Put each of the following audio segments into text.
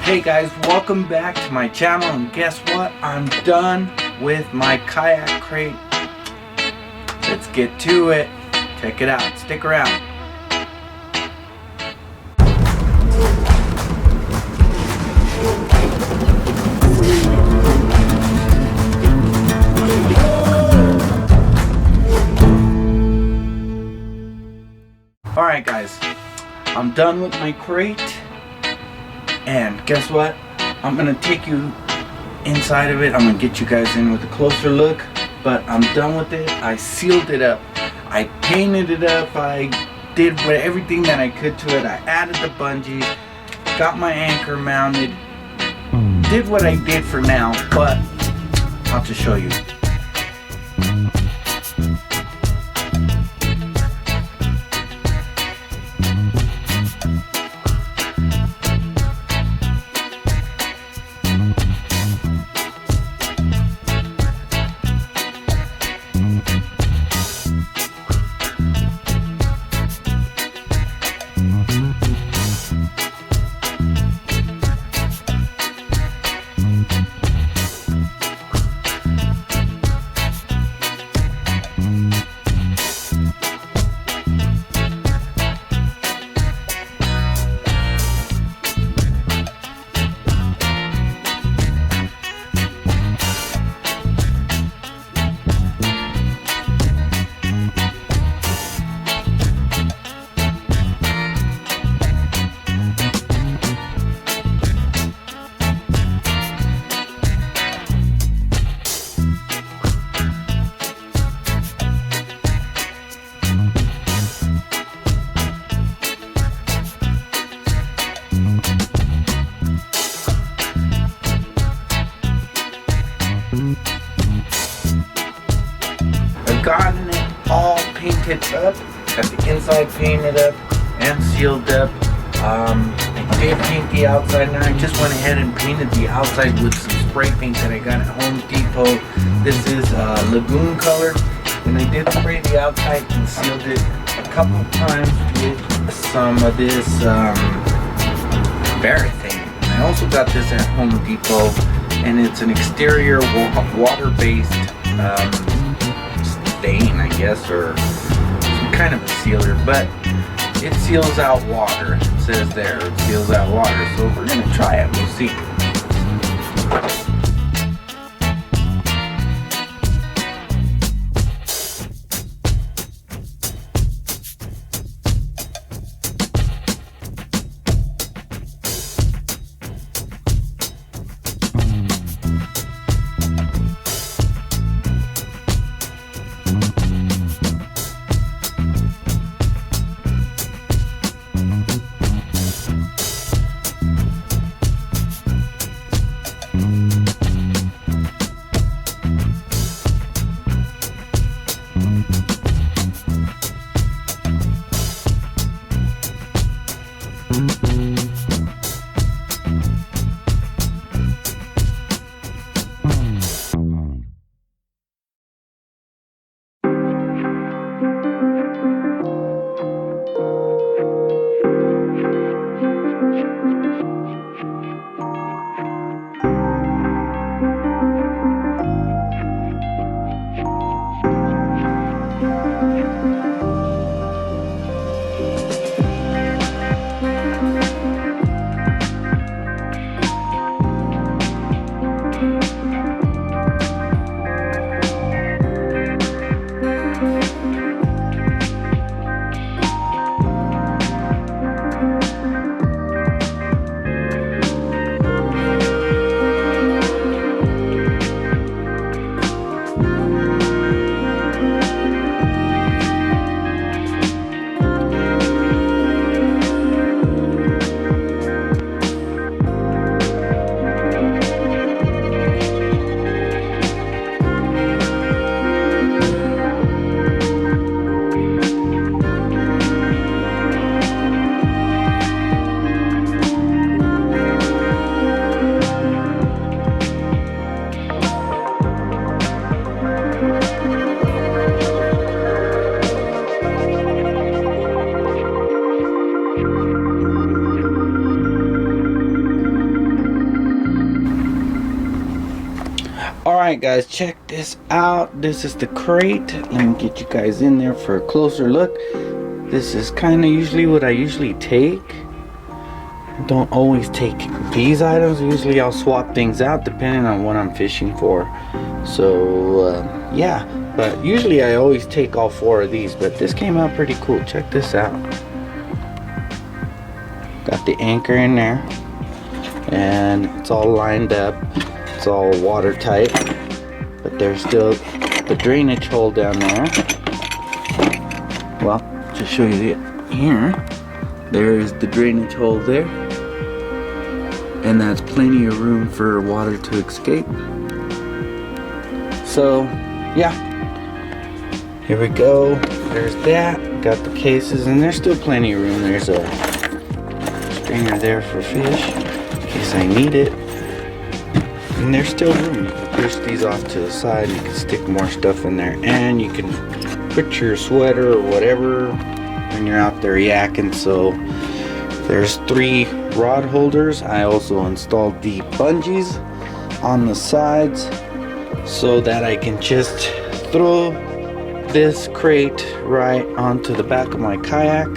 Hey guys, welcome back to my channel, and guess what? I'm done with my kayak crate. Let's get to it. Check it out. Stick around. Alright guys, I'm done with my crate. And guess what? I'm gonna take you inside of it. I'm gonna get you guys in with a closer look. But I'm done with it. I sealed it up. I painted it up. I did everything that I could to it. I added the bungees, got my anchor mounted, did what I did for now, but I'll just show you. I've gotten it all painted up, got the inside painted up and sealed up. I did paint the outside, and I just went ahead and painted the outside with some spray paint that I got at Home Depot. This is Lagoon color, and I did spray the outside and sealed it a couple of times with some of this Barrethane. I also got this at Home Depot, and it's an exterior water-based stain, I guess, or some kind of a sealer, but it seals out water. It says there, it seals out water, so we're gonna try it. We'll see. Mm-hmm. Alright guys, check this out. This is the crate. Let me get you guys in there for a closer look. This is kind of usually what I usually take. I don't always take these items. Usually I'll swap things out depending on what I'm fishing for. So yeah, but usually I always take all 4 of these, but this came out pretty cool. Check this out. Got the anchor in there and it's all lined up. It's all watertight, but there's still the drainage hole down there. Well, just show you it here. There is the drainage hole there, and that's plenty of room for water to escape. So yeah, here we go. There's that. Got the cases, and there's still plenty of room. There's a stringer there for fish in case I need it. And there's still room. You can push these off to the side. You can stick more stuff in there, and you can put your sweater or whatever when you're out there yakking. So there's 3 rod holders. I also installed the bungees on the sides so that I can just throw this crate right onto the back of my kayak,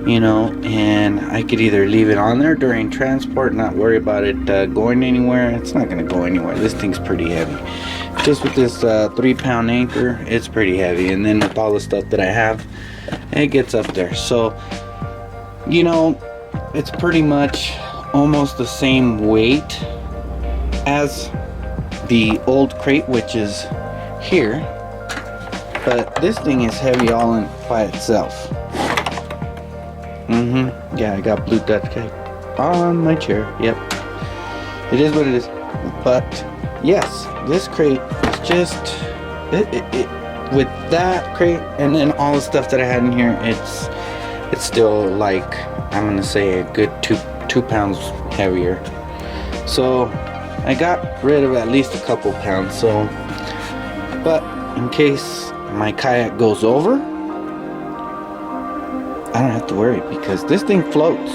you know, and I could either leave it on there during transport, not worry about it going anywhere. It's not going to go anywhere. This thing's pretty heavy. Just with this 3-pound anchor, it's pretty heavy, and then with all the stuff that I have, it gets up there. So, you know, it's pretty much almost the same weight as the old crate, which is here, but this thing is heavy all in by itself. Yeah, I got blue Dutch cake on my chair. Yep, it is what it is. But yes, this crate is just with that crate and then all the stuff that I had in here, it's still like, I'm gonna say a good two pounds heavier. So I got rid of at least a couple pounds. So, but in case my kayak goes over, I don't have to worry because this thing floats.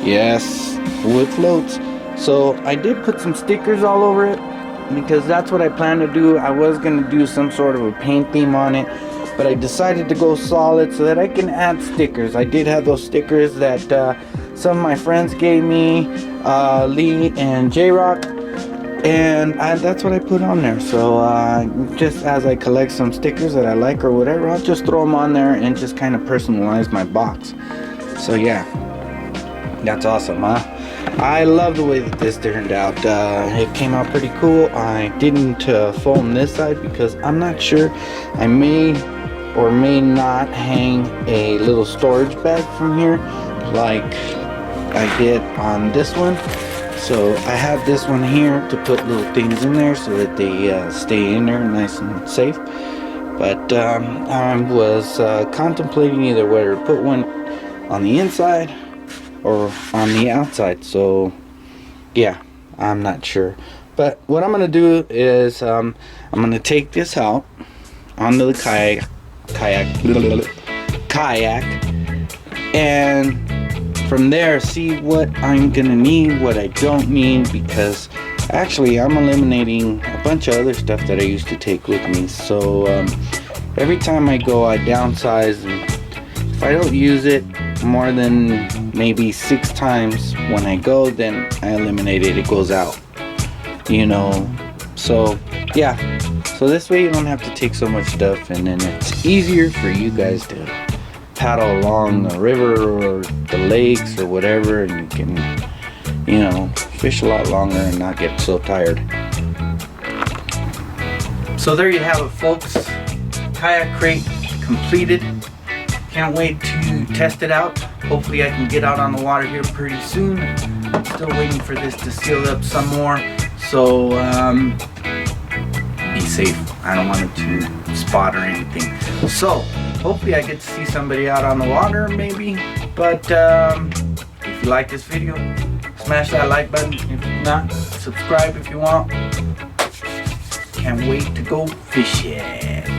Yes, wood floats. So I did put some stickers all over it because that's what I plan to do. I was going to do some sort of a paint theme on it, but I decided to go solid so that I can add stickers. I did have those stickers that some of my friends gave me, Lee and J-Rock, and that's what I put on there. So just as I collect some stickers that I like or whatever, I'll just throw them on there and just kind of personalize my box. So yeah, that's awesome, huh? I love the way that this turned out. It came out pretty cool. I didn't foam this side because I'm not sure. I may or may not hang a little storage bag from here like I did on this one. So I have this one here to put little things in there so that they stay in there nice and safe. But I was contemplating either whether to put one on the inside or on the outside. So yeah, I'm not sure. But what I'm gonna do is I'm gonna take this out onto the kayak, and from there see what I'm gonna need, what I don't need, because actually I'm eliminating a bunch of other stuff that I used to take with me. So every time I go, I downsize, and if I don't use it more than maybe 6 times when I go, then I eliminate it. It goes out, you know. So yeah, so this way you don't have to take so much stuff, and then it's easier for you guys to paddle along the river or the lakes or whatever, and you can, you know, fish a lot longer and not get so tired. So there you have it, folks. Kayak crate completed. Can't wait to test it out. Hopefully I can get out on the water here pretty soon. I'm still waiting for this to seal up some more. So be safe. I don't want it to spot or anything. So hopefully I get to see somebody out on the water maybe. But if you like this video, smash that like button. If not, subscribe if you want. Can't wait to go fishing.